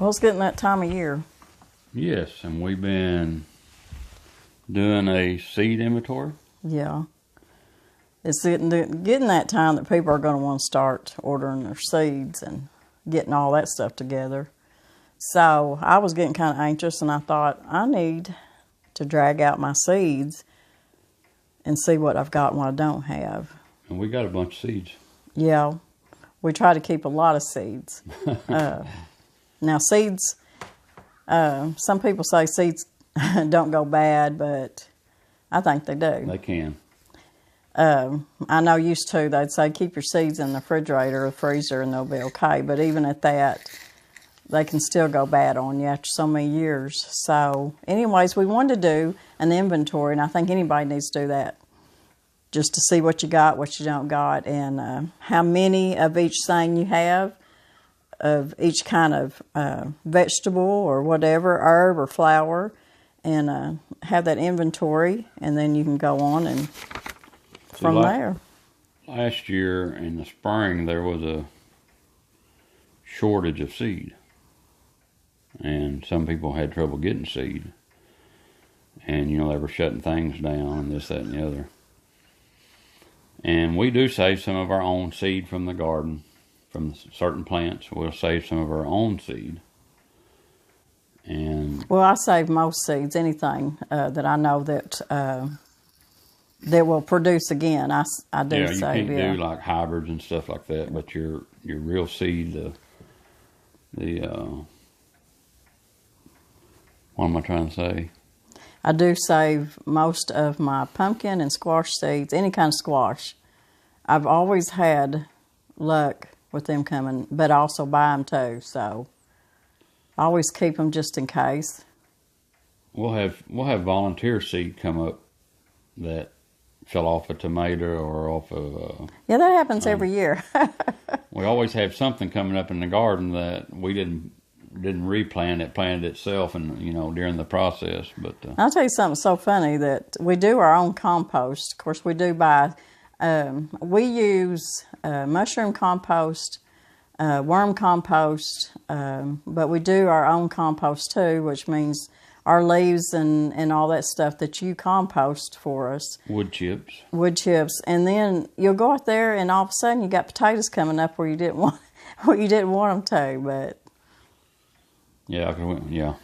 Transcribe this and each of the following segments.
Well, it's getting that time of year. Yes, and we've been doing a seed inventory. Yeah. It's getting that time that people are going to want to start ordering their seeds and getting all that stuff together. So I was getting kind of anxious, and I thought, I need to drag out my seeds and see what I've got and what I don't have. And we got a bunch of seeds. Yeah. We try to keep a lot of seeds. Now, seeds, some people say seeds don't go bad, but I think they do. They can. I know used to, they'd say keep your seeds in the refrigerator or the freezer and they'll be okay. But even at that, they can still go bad on you after so many years. So anyways, we wanted to do an inventory, and I think anybody needs to do that, just to see what you got, what you don't got, and how many of each thing you have, of each kind of vegetable or whatever, herb or flower, and have that inventory, and then you can go on and from there. Last year in the spring, there was a shortage of seed, and some people had trouble getting seed, and they were shutting things down and this, that, and the other. And we do save some of our own seed from the garden, from certain plants. We'll save some of our own seed. And well, I save most seeds, anything that I know that will produce again. I do save. You can't do like hybrids and stuff like that, but your real seed, what am I trying to say? I do save most of my pumpkin and squash seeds, any kind of squash. I've always had luck with them coming, but I also buy them too, so I always keep them just in case. We'll have volunteer seed come up that fell off a tomato or off of... yeah, that happens every year. We always have something coming up in the garden that we didn't replant. It planted itself, and during the process. But I'll tell you something so funny, that we do our own compost. Of course, we do buy. We use mushroom compost, worm compost, but we do our own compost too, which means our leaves and all that stuff that you compost for us. Wood chips, and then you'll go out there, and all of a sudden you got potatoes coming up where you didn't want them to, but. Yeah.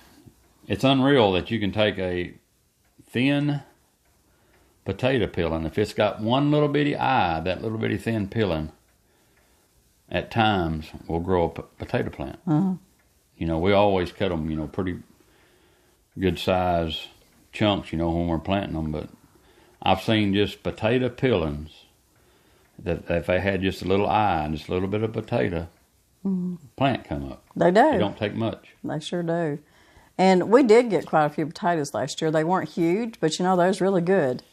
It's unreal that you can take a thin potato peeling. If it's got one little bitty eye, that little bitty thin peeling, at times will grow a potato plant. Uh-huh. We always cut them, pretty good size chunks, when we're planting them. But I've seen just potato peelings that if they had just a little eye and just a little bit of potato, plant come up. They do. It don't take much. They sure do. And we did get quite a few potatoes last year. They weren't huge, but they was really good.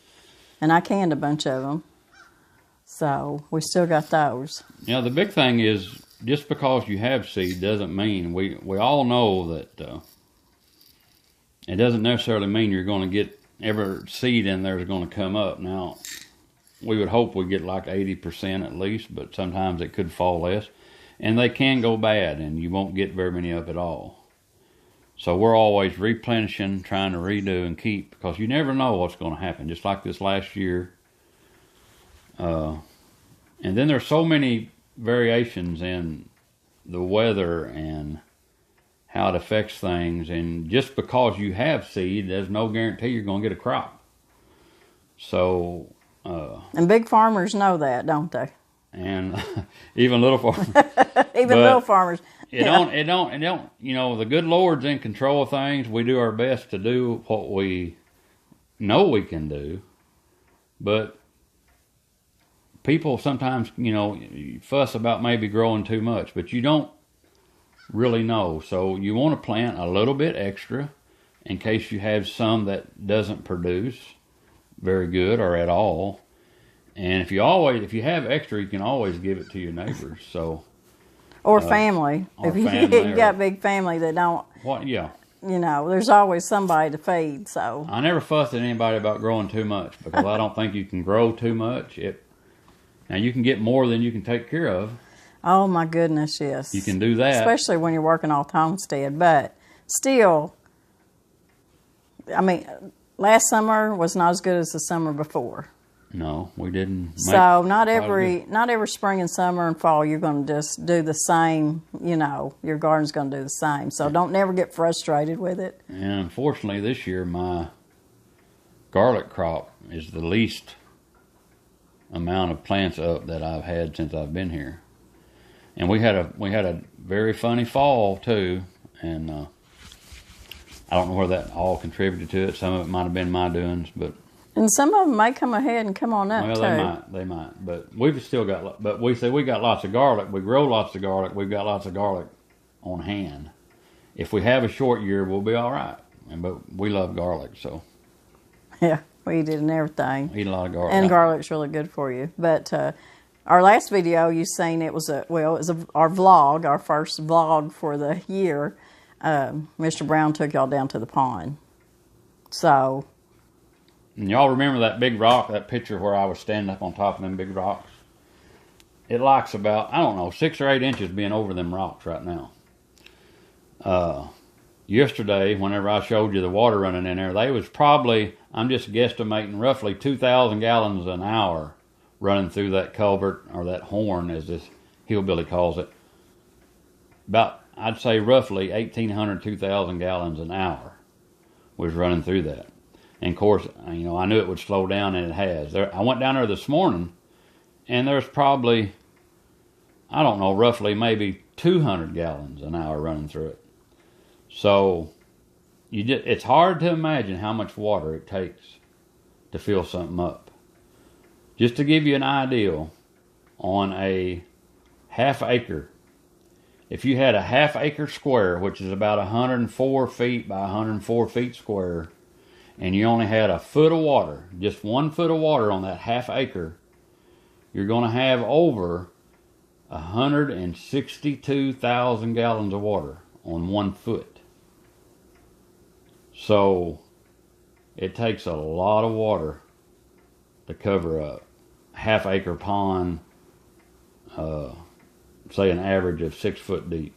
And I canned a bunch of them. So we still got those. The big thing is, just because you have seed doesn't mean, we all know that it doesn't necessarily mean you're going to get every seed in there is going to come up. Now, we would hope we get like 80% at least, but sometimes it could fall less. And they can go bad, and you won't get very many up at all. So we're always replenishing, trying to redo and keep, because you never know what's going to happen, just like this last year. And then there's so many variations in the weather and how it affects things. And just because you have seed, there's no guarantee you're going to get a crop. So... and big farmers know that, don't they? And even little farmers. Little farmers. It don't, the good Lord's in control of things. We do our best to do what we know we can do. But people sometimes, fuss about maybe growing too much, but you don't really know. So you want to plant a little bit extra in case you have some that doesn't produce very good or at all. And if you have extra, you can always give it to your neighbors. So, or family. If you got big family that don't. What? Yeah. There's always somebody to feed. So I never fussed at anybody about growing too much, because I don't think you can grow too much. Now you can get more than you can take care of. Oh my goodness, yes. You can do that. Especially when you're working off the homestead. But still, I mean, last summer was not as good as the summer before. No, we didn't. So not every spring and summer and fall you're going to just do the same. You know, your garden's going to do the same. So don't never get frustrated with it. And unfortunately, this year my garlic crop is the least amount of plants up that I've had since I've been here. And we had a very funny fall too, and I don't know where that all contributed to it. Some of it might have been my doings, but. And some of them may come ahead and come on up, well, too. They might. But we've still got, but we say we got lots of garlic. We grow lots of garlic. We've got lots of garlic on hand. If we have a short year, we'll be all right. But we love garlic, so. Yeah, we eat it and everything. Eat a lot of garlic. And garlic's really good for you. But our last video, you seen it was our vlog, our first vlog for the year. Mr. Brown took y'all down to the pond. So. And y'all remember that big rock, that picture where I was standing up on top of them big rocks? It likes about, I don't know, 6 or 8 inches being over them rocks right now. Yesterday, whenever I showed you the water running in there, they was probably, I'm just guesstimating, roughly 2,000 gallons an hour running through that culvert, or that horn, as this hillbilly calls it. About, I'd say roughly 1,800, 2,000 gallons an hour was running through that. And of course, you know, I knew it would slow down, and it has. I went down there this morning, and there's probably, I don't know, roughly maybe 200 gallons an hour running through it. So, it's hard to imagine how much water it takes to fill something up. Just to give you an idea, on a half acre, if you had a half acre square, which is about 104 feet by 104 feet square, and you only had a foot of water, just 1 foot of water on that half acre, you're going to have over 162,000 gallons of water on 1 foot. So it takes a lot of water to cover a half acre pond, say an average of 6 foot deep.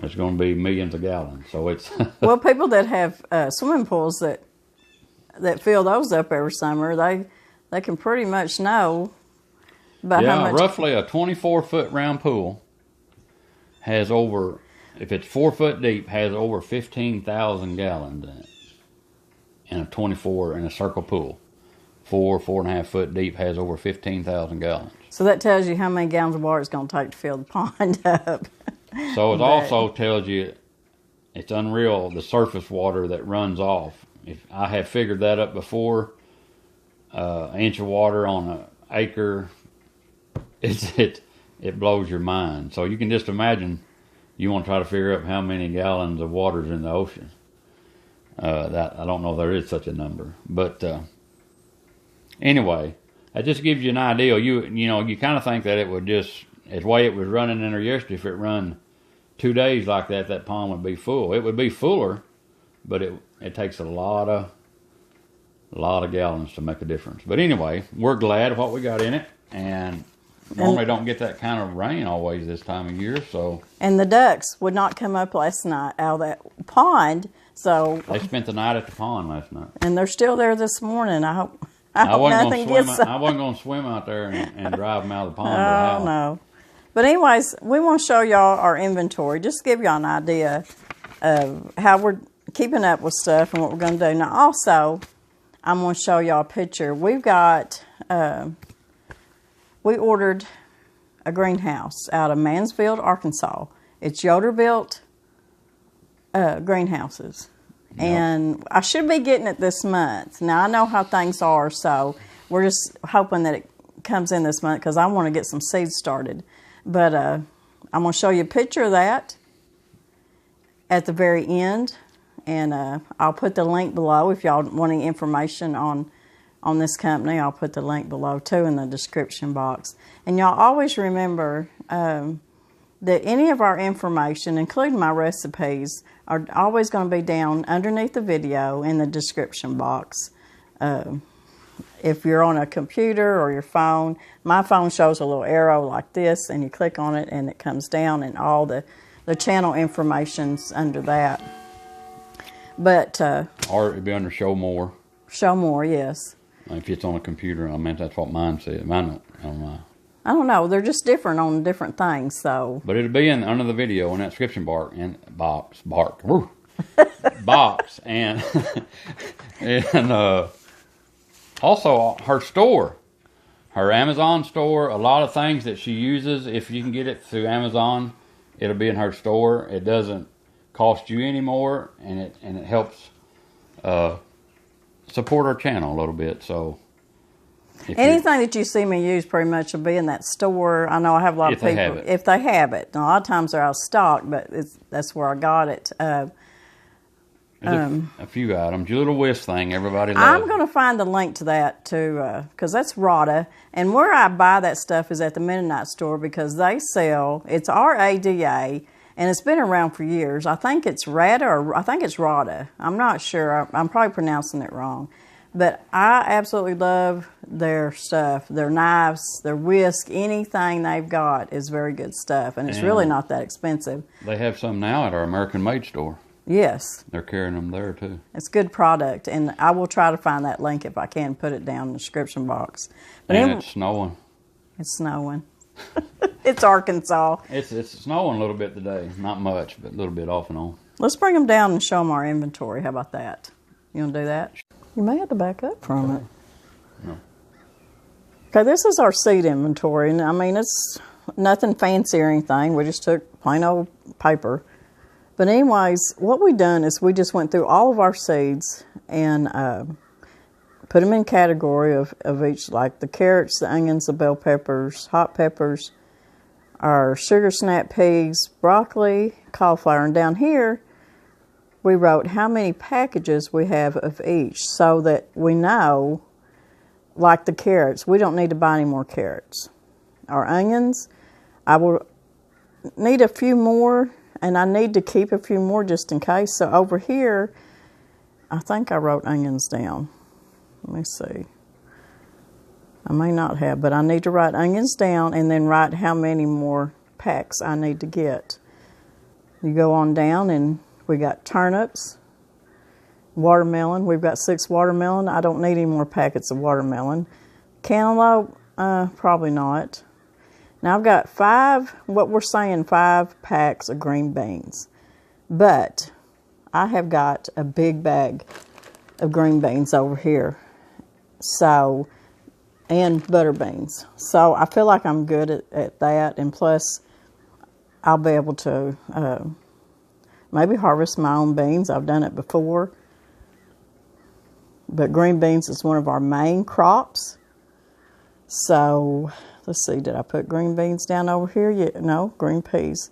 It's going to be millions of gallons, so it's... Well, people that have swimming pools that fill those up every summer, they can pretty much know about how much... Yeah, roughly a 24-foot round pool has over, if it's 4 foot deep, has over 15,000 gallons in it. In a circle pool. 4.5 foot deep has over 15,000 gallons. So that tells you how many gallons of water it's going to take to fill the pond up. So it also tells you it's unreal, the surface water that runs off. If I have figured that up before, an inch of water on an acre, it blows your mind. So you can just imagine, you want to try to figure out how many gallons of water is in the ocean. That I don't know if there is such a number, but anyway, that just gives you an idea. You know, you kind of think that it would just, as way it was running in there yesterday, if it run 2 days like that, that pond would be full. It would be fuller, but it takes a lot of gallons to make a difference. But anyway, we're glad of what we got in it, and normally don't get that kind of rain always this time of year. So. And the ducks would not come up last night out of that pond, so. They spent the night at the pond last night. And they're still there this morning. I hope nothing gets them. I wasn't going to swim out there and drive them out of the pond. Oh, no. But anyways, we want to show y'all our inventory, just to give y'all an idea of how we're keeping up with stuff and what we're going to do. Now, also, I'm going to show y'all a picture. We've got, we ordered a greenhouse out of Mansfield, Arkansas. It's Yoder-built greenhouses. Yep. And I should be getting it this month. Now, I know how things are, so we're just hoping that it comes in this month because I want to get some seeds started. But I'm going to show you a picture of that at the very end. And I'll put the link below if y'all want any information on this company. I'll put the link below, too, in the description box. And y'all always remember that any of our information, including my recipes, are always going to be down underneath the video in the description box. if you're on a computer or your phone, my phone shows a little arrow like this, and you click on it and it comes down, and all the channel information's under that. But or it'd be under show more. Show more, yes. If it's on a computer, I mean, that's what mine said. Mine don't. I don't know. They're just different on different things. So, but it'll be under the video in that description box and and also her store, her Amazon store. A lot of things that she uses, if you can get it through Amazon, it'll be in her store. It doesn't cost you anymore, and it helps support our channel a little bit. So. Anything that you see me use pretty much will be in that store. I know I have a lot of people, if they have it. Now, a lot of times they're out of stock, but that's where I got it. A few items. Your little whisk thing, everybody loves. I'm going to find the link to that too, because that's Rada. And where I buy that stuff is at the Mennonite store, because they sell, it's RADA, and it's been around for years. I think it's Rada, or I think it's Rada. I'm not sure. I'm probably pronouncing it wrong. But I absolutely love their stuff, their knives, their whisk, anything they've got is very good stuff. And it's really not that expensive. They have some now at our American Made store. Yes. They're carrying them there too. It's good product. And I will try to find that link if I can, put it down in the description box. But and it's snowing. It's snowing. It's Arkansas. It's snowing a little bit today. Not much, but a little bit off and on. Let's bring them down and show them our inventory. How about that? You want to do that? You may have to back up from it. No. Okay, this is our seed inventory. And I mean, it's nothing fancy or anything. We just took plain old paper. But anyways, what we done is we just went through all of our seeds and put them in category of each, like the carrots, the onions, the bell peppers, hot peppers, our sugar snap peas, broccoli, cauliflower. And down here, we wrote how many packages we have of each, so that we know, like the carrots, we don't need to buy any more carrots. Our onions, I will need a few more, and I need to keep a few more just in case. So over here, I think I wrote onions down. Let me see. I may not have, but I need to write onions down and then write how many more packs I need to get. You go on down, and we got turnips, watermelon. We've got 6 watermelon. I don't need any more packets of watermelon. Cantaloupe, probably not. Now I've got 5 packs of green beans. But I have got a big bag of green beans over here. So, and butter beans. So I feel like I'm good at that. And plus, I'll be able to maybe harvest my own beans. I've done it before. But green beans is one of our main crops. So, let's see, did I put green beans down over here? Yeah, no, green peas.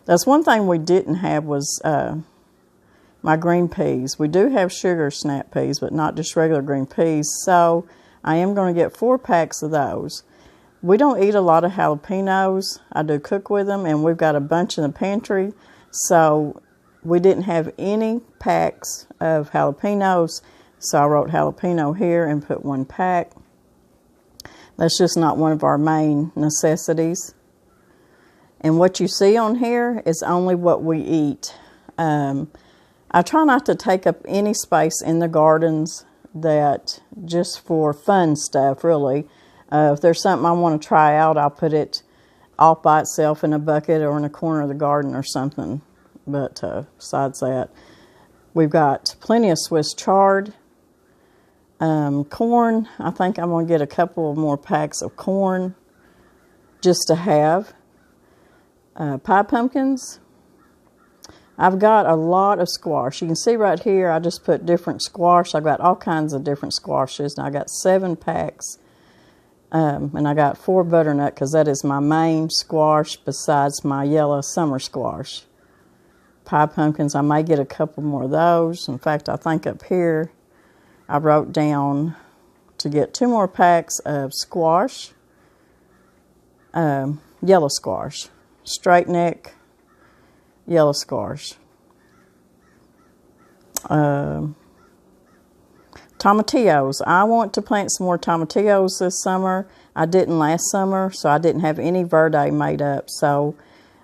That's one thing we didn't have was my green peas. We do have sugar snap peas, but not just regular green peas. So, I am going to get 4 packs of those. We don't eat a lot of jalapenos. I do cook with them, and we've got a bunch in the pantry. So, we didn't have any packs of jalapenos, so I wrote jalapeno here and put 1 pack. That's just not one of our main necessities. And what you see on here is only what we eat. I try not to take up any space in the gardens, that just for fun stuff, really. If there's something I want to try out, I'll put it all by itself in a bucket or in a corner of the garden or something. But besides that, we've got plenty of Swiss chard. Corn, I think I'm going to get a couple more packs of corn just to have. Pie pumpkins. I've got a lot of squash. You can see right here, I just put different squash. I've got all kinds of different squashes. And I got 7 packs. And I got 4 butternut, because that is my main squash besides my yellow summer squash. Pie pumpkins, I may get a couple more of those. In fact, I think up here, I wrote down to get 2 more packs of squash, yellow squash, straight neck, yellow squash. Tasha tomatillos. I want to plant some more tomatillos this summer. I didn't last summer, so I didn't have any verde made up. So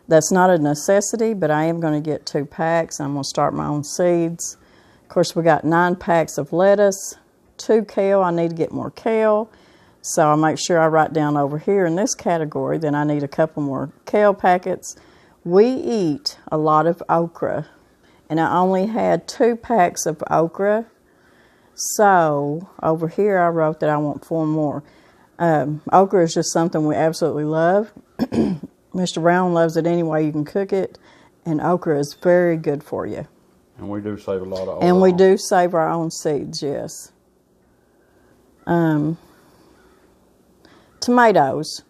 that's not a necessity, but I am going to get 2 packs. I'm going to start my own seeds. Of course, we got 9 packs of lettuce, 2 kale. I need to get more kale. So I'll make sure I write down over here in this category. Then I need a couple more kale packets. We eat a lot of okra, and I only had 2 packs of okra. So over here I wrote that I want 4 more. Okra is just something we absolutely love. Mr. Brown loves it any way you can cook it, and okra is very good for you. And we do save a lot of oil. And we do save our own seeds, yes. Tomatoes.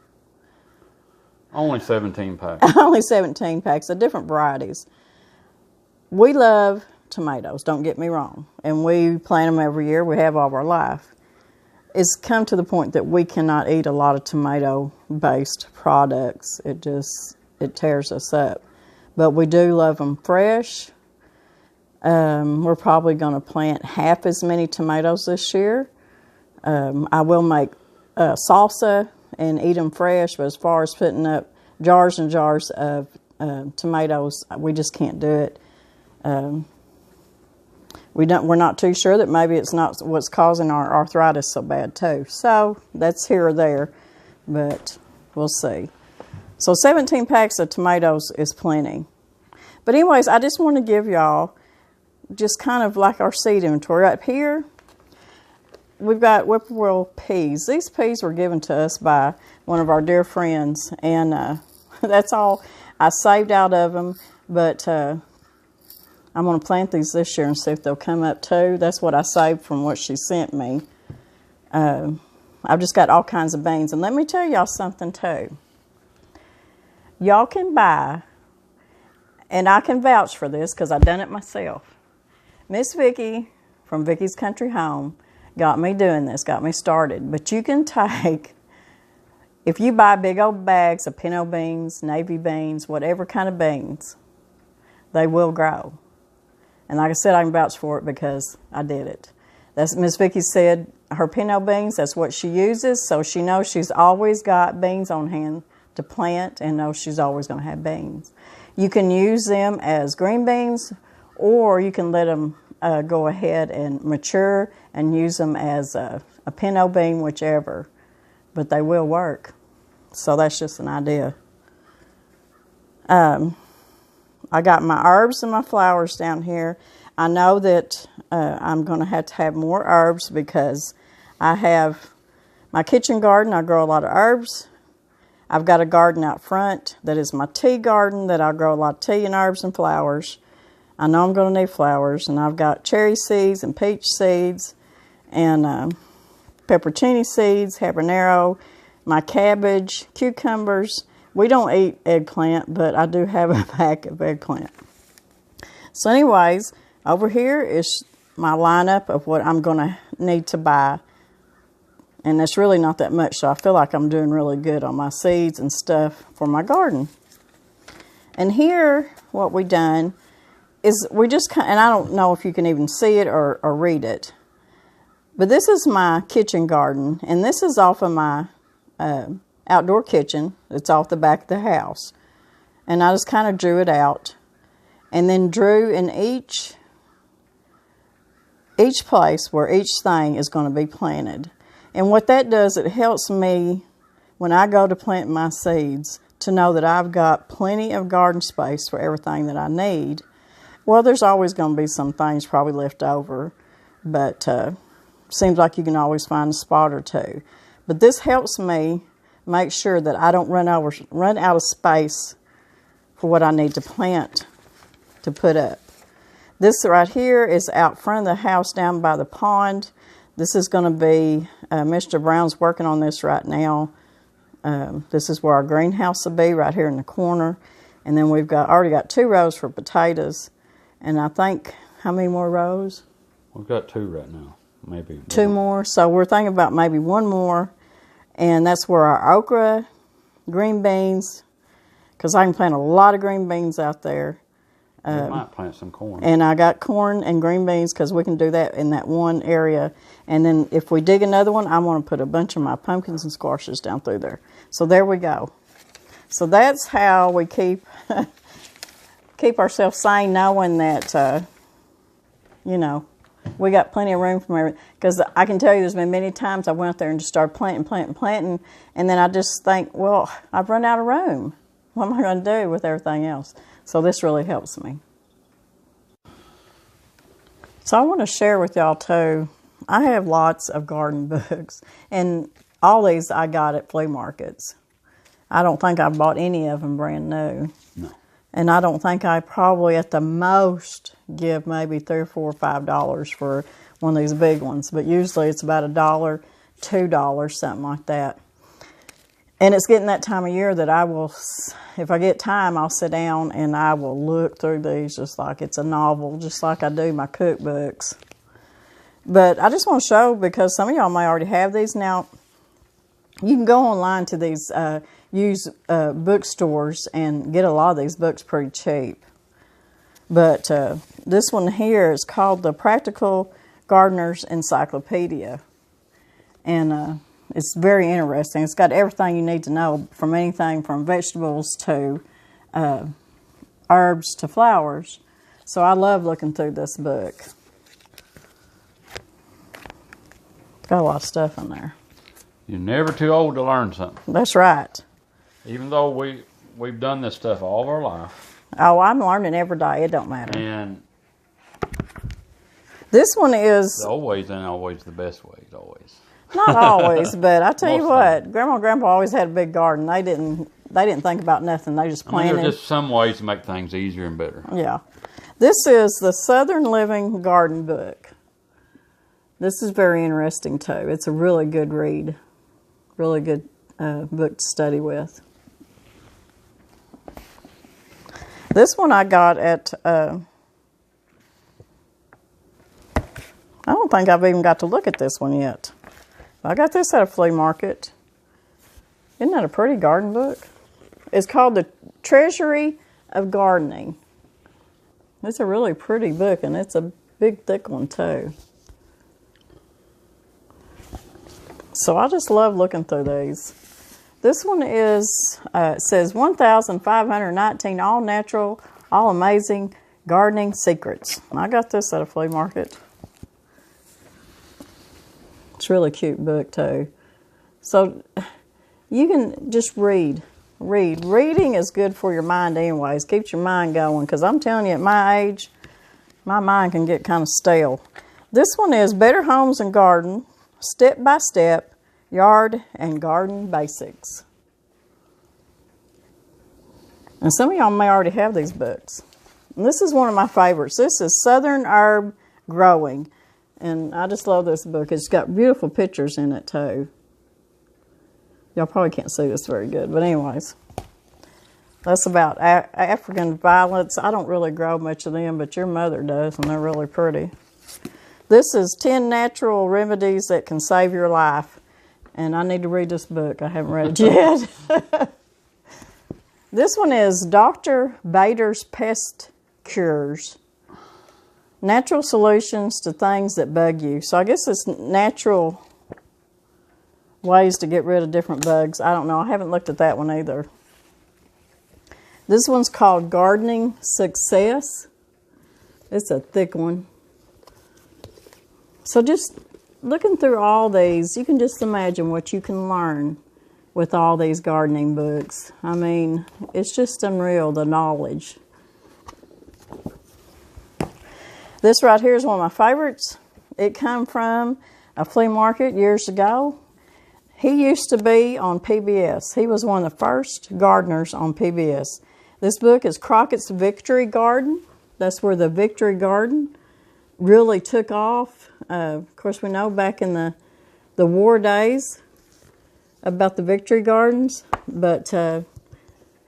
Only 17 packs. Only 17 packs of different varieties. We love tomatoes, don't get me wrong. And we plant them every year. We have all of our life. It's come to the point that we cannot eat a lot of tomato-based products. It tears us up. But we do love them fresh. We're probably going to plant half as many tomatoes this year. I will make salsa and eat them fresh, but as far as putting up jars and jars of tomatoes, we just can't do it. We're not too sure that maybe it's not what's causing our arthritis so bad too. So that's here or there, but we'll see. So 17 packs of tomatoes is plenty. But anyways, I just want to give y'all just kind of like our seed inventory. Up here, we've got whippoorwill peas. These peas were given to us by one of our dear friends, and that's all I saved out of them, but I'm going to plant these this year and see if they'll come up too. That's what I saved from what she sent me. I've just got all kinds of beans. And let me tell y'all something too. Y'all can buy, and I can vouch for this because I've done it myself. Miss Vicki from Vicky's Country Home got me doing this, got me started. But you can take, if you buy big old bags of pinto beans, navy beans, whatever kind of beans, they will grow. And like I said, I can vouch for it because I did it. That's Miss Vicki said her pinto beans, that's what she uses, so she knows she's always got beans on hand to plant and knows she's always going to have beans. You can use them as green beans, or you can let them go ahead and mature and use them as a pinto bean, whichever. But they will work. So that's just an idea. I got my herbs and my flowers down here. I know that I'm going to have more herbs because I have my kitchen garden. I grow a lot of herbs. I've got a garden out front that is my tea garden that I grow a lot of tea and herbs and flowers. I know I'm going to need flowers. And I've got cherry seeds and peach seeds and pepperoni seeds, habanero, my cabbage, cucumbers. We don't eat eggplant, but I do have a pack of eggplant. So anyways, over here is my lineup of what I'm going to need to buy. And it's really not that much, so I feel like I'm doing really good on my seeds and stuff for my garden. And here, what we done is we just, and I don't know if you can even see it or read it, but this is my kitchen garden, and this is off of my outdoor kitchen. It's off the back of the house. And I just kind of drew it out. And then drew in each place where each thing is going to be planted. And what that does, it helps me when I go to plant my seeds to know that I've got plenty of garden space for everything that I need. Well, there's always going to be some things probably left over, but seems like you can always find a spot or two. But this helps me make sure that I don't run out of space for what I need to plant to put up. This right here is out front of the house down by the pond. This is going to be, Mr. Brown's working on this right now. This is where our greenhouse will be, right here in the corner. And then we've already got 2 rows for potatoes. And I think, how many more rows? We've got 2 right now, maybe. 2 more. So we're thinking about maybe 1 more. And that's where our okra, green beans, because I can plant a lot of green beans out there. We might plant some corn. And I got corn and green beans because we can do that in that one area. And then if we dig another one, I want to put a bunch of my pumpkins and squashes down through there. So there we go. So that's how we keep ourselves sane, knowing that, you know, we got plenty of room for everything. Because I can tell you there's been many times I went out there and just started planting. And then I just think, well, I've run out of room. What am I going to do with everything else? So this really helps me. So I want to share with y'all too, I have lots of garden books. And all these I got at flea markets. I don't think I bought any of them brand new. No. And I don't think I probably at the most give maybe $3 or $4 or $5 for one of these big ones. But usually it's about $1, $2, something like that. And it's getting that time of year that I will, if I get time, I'll sit down and I will look through these just like it's a novel, just like I do my cookbooks. But I just want to show, because some of y'all may already have these. Now, you can go online to these used bookstores and get a lot of these books pretty cheap. But this one here is called the Practical Gardener's Encyclopedia. And it's very interesting. It's got everything you need to know, from anything from vegetables to herbs to flowers. So I love looking through this book. Got a lot of stuff in there. You're never too old to learn something. That's right. Even though we've done this stuff all of our life. Oh, I'm learning every day. It don't matter. And this one is... the old ways ain't always the best ways, always. Not always, but I tell you Most what, Grandma and Grandpa always had a big garden. They didn't think about nothing. They just planted. There are just some ways to make things easier and better. Yeah. This is the Southern Living Garden Book. This is very interesting, too. It's a really good read. Really good book to study with. This one I got at... I don't think I've even got to look at this one yet. I got this at a flea market. Isn't that a pretty garden book? It's called The Treasury of Gardening. It's a really pretty book, and it's a big, thick one, too. So I just love looking through these. This one is, it says 1,519 all-natural, all-amazing gardening secrets. And I got this at a flea market. It's a really cute book, too. So you can just read. Reading is good for your mind anyways. Keeps your mind going. Because I'm telling you, at my age, my mind can get kind of stale. This one is Better Homes and Garden, Step by Step, Yard and Garden Basics. And some of y'all may already have these books. And this is one of my favorites. This is Southern Herb Growing. And I just love this book. It's got beautiful pictures in it, too. Y'all probably can't see this very good. But anyways, that's about African violets. I don't really grow much of them, but your mother does, and they're really pretty. This is 10 Natural Remedies That Can Save Your Life. And I need to read this book. I haven't read it yet. This one is Dr. Bader's Pest Cures. Natural solutions to things that bug you. So I guess it's natural ways to get rid of different bugs. I don't know. I haven't looked at that one either. This one's called Gardening Success. It's a thick one. So just looking through all these, you can just imagine what you can learn with all these gardening books. I mean, it's just unreal, the knowledge. This right here is one of my favorites. It came from a flea market years ago. He used to be on PBS. He was one of the first gardeners on PBS. This book is Crockett's Victory Garden. That's where the Victory Garden really took off. Of course, we know back in the war days about the Victory Gardens, but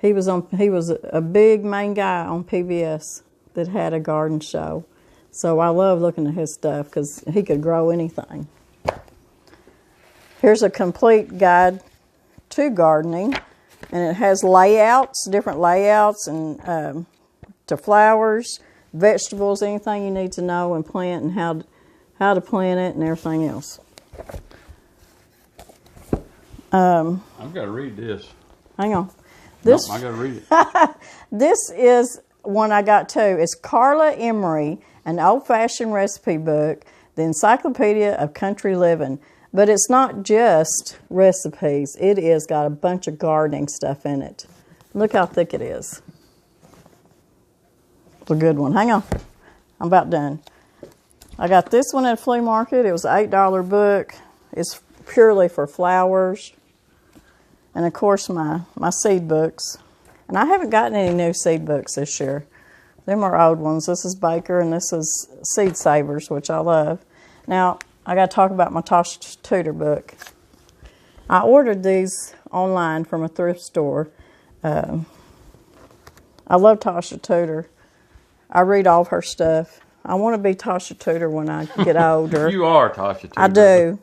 he was a big main guy on PBS that had a garden show. So I love looking at his stuff because he could grow anything. Here's a complete guide to gardening, and it has layouts, different layouts, and to flowers, vegetables, anything you need to know and plant and how to plant it and everything else. I've got to read this. Hang on. Nope, I got to read it. This is one I got too. It's Carla Emery, an old-fashioned recipe book, the Encyclopedia of Country Living. But it's not just recipes. It is got a bunch of gardening stuff in it. Look how thick it is. It's a good one. Hang on. I'm about done. I got this one at a flea market. It was an $8 book. It's purely for flowers. And, of course, my seed books. And I haven't gotten any new seed books this year. Them are old ones. This is Baker, and this is Seed Savers, which I love. Now, I got to talk about my Tasha Tudor book. I ordered these online from a thrift store. I love Tasha Tudor. I read all of her stuff. I want to be Tasha Tudor when I get older. You are Tasha Tudor. I do.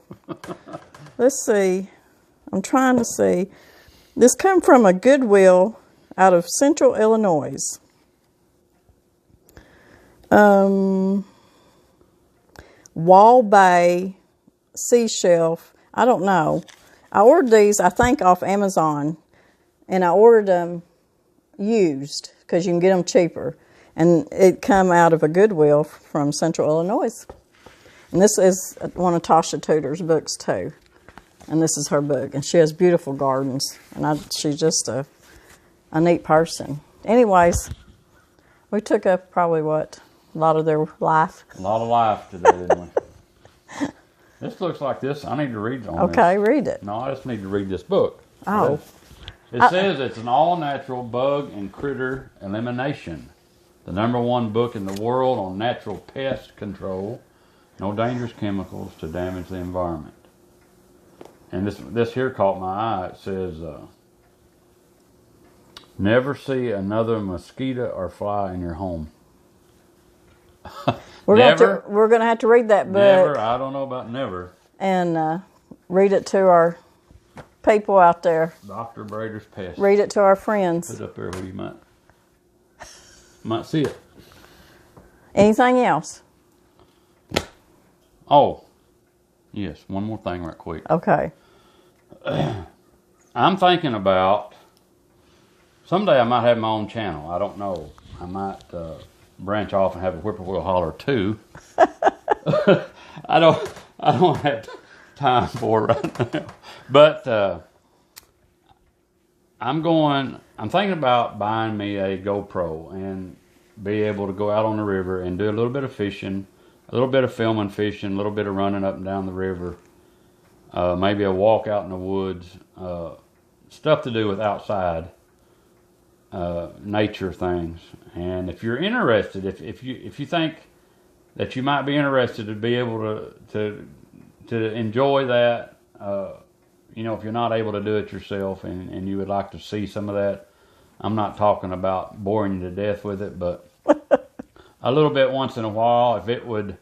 Let's see. I'm trying to see. This come from a Goodwill out of Central Illinois. Wall Bay Sea Shelf. I don't know. I ordered these, I think, off Amazon. And I ordered them used because you can get them cheaper. And it come out of a Goodwill from Central Illinois. And this is one of Tasha Tudor's books, too. And this is her book. And she has beautiful gardens. And she's just a neat person. Anyways, we took up probably, what, a lot of their life. A lot of life today, didn't we? This looks like this. I need to read on this. Okay, read it. No, I just need to read this book. Oh. It says it's an all-natural bug and critter elimination. The #1 book in the world on natural pest control. No dangerous chemicals to damage the environment. And this here caught my eye. It says, never see another mosquito or fly in your home. We're going to have to read that book. Never. I don't know about never. And read it to our people out there. Dr. Brader's Pest. Read it to our friends. Put it up there where you might see it. Anything else? Oh, yes. One more thing right quick. Okay. I'm thinking about, someday I might have my own channel. I don't know. I might branch off and have a Whippoorwill Holler 2. I don't have time for it right now. But I'm thinking about buying me a GoPro and be able to go out on the river and do a little bit of fishing, a little bit of filming fishing, a little bit of running up and down the river, maybe a walk out in the woods, stuff to do with outside nature things. And if you're interested, if you think that you might be interested to be able to enjoy that, you know, if you're not able to do it yourself and you would like to see some of that, I'm not talking about boring you to death with it, but a little bit once in a while, if it would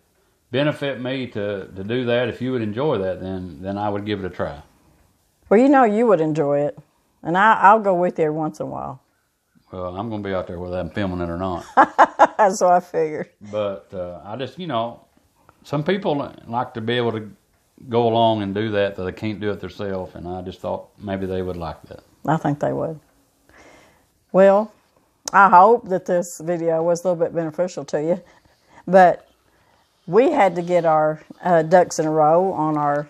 benefit me to do that, if you would enjoy that, then I would give it a try. Well, you know you would enjoy it. And I'll go with you every once in a while. Well, I'm going to be out there whether I'm filming it or not. That's what I figured. But I just, you know, some people like to be able to go along and do that they can't do it themselves, and I just thought maybe they would like that. I think they would. Well, I hope that this video was a little bit beneficial to you. But we had to get our ducks in a row on our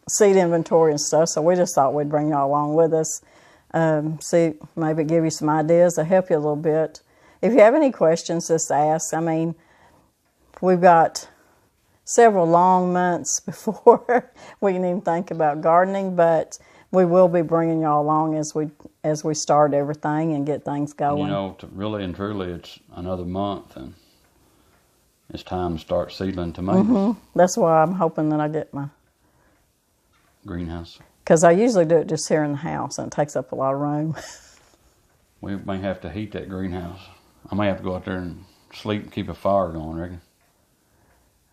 seed inventory and stuff, so we just thought we'd bring y'all along with us. See, maybe give you some ideas to help you a little bit. If you have any questions, just ask. I mean, we've got several long months before we can even think about gardening, but we will be bringing y'all along as we start everything and get things going. You know, really and truly, it's another month, and it's time to start seedling tomatoes. Mm-hmm. That's why I'm hoping that I get my greenhouse. Because I usually do it just here in the house, and it takes up a lot of room. We may have to heat that greenhouse. I may have to go out there and sleep and keep a fire going, I reckon.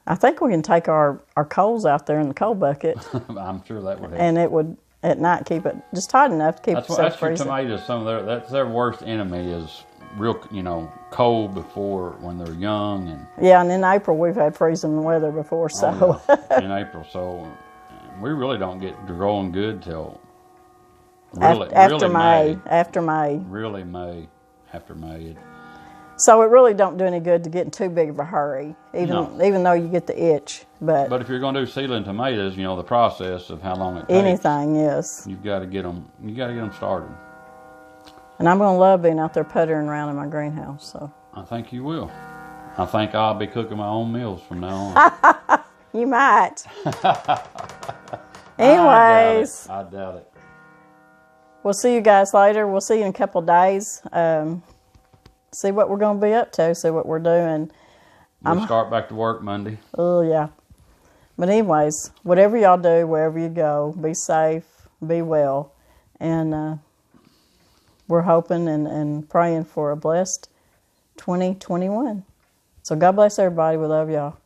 I think we can take our coals out there in the coal bucket. I'm sure that would help. And it would, at night, keep it just hot enough to keep it That's your tomatoes. That's their worst enemy is real, cold before when they're young, and Yeah, and in April we've had freezing weather before, so. in April. So we really don't get growing good till really after May. May. After May. Really May. After May. So it really don't do any good to get in too big of a hurry, even though you get the itch. But if you're going to do seedling tomatoes, the process of how long it takes. Anything, yes. You've got to get them. You got to get them started. And I'm going to love being out there puttering around in my greenhouse. So I think you will. I think I'll be cooking my own meals from now on. You might. Anyways, I doubt it. We'll see you guys later. We'll see you in a couple of days. See what we're going to be up to. See what we're doing. We'll start back to work Monday. Oh, yeah. But anyways, whatever y'all do, wherever you go, be safe, be well. And we're hoping and praying for a blessed 2021. So God bless everybody. We love y'all.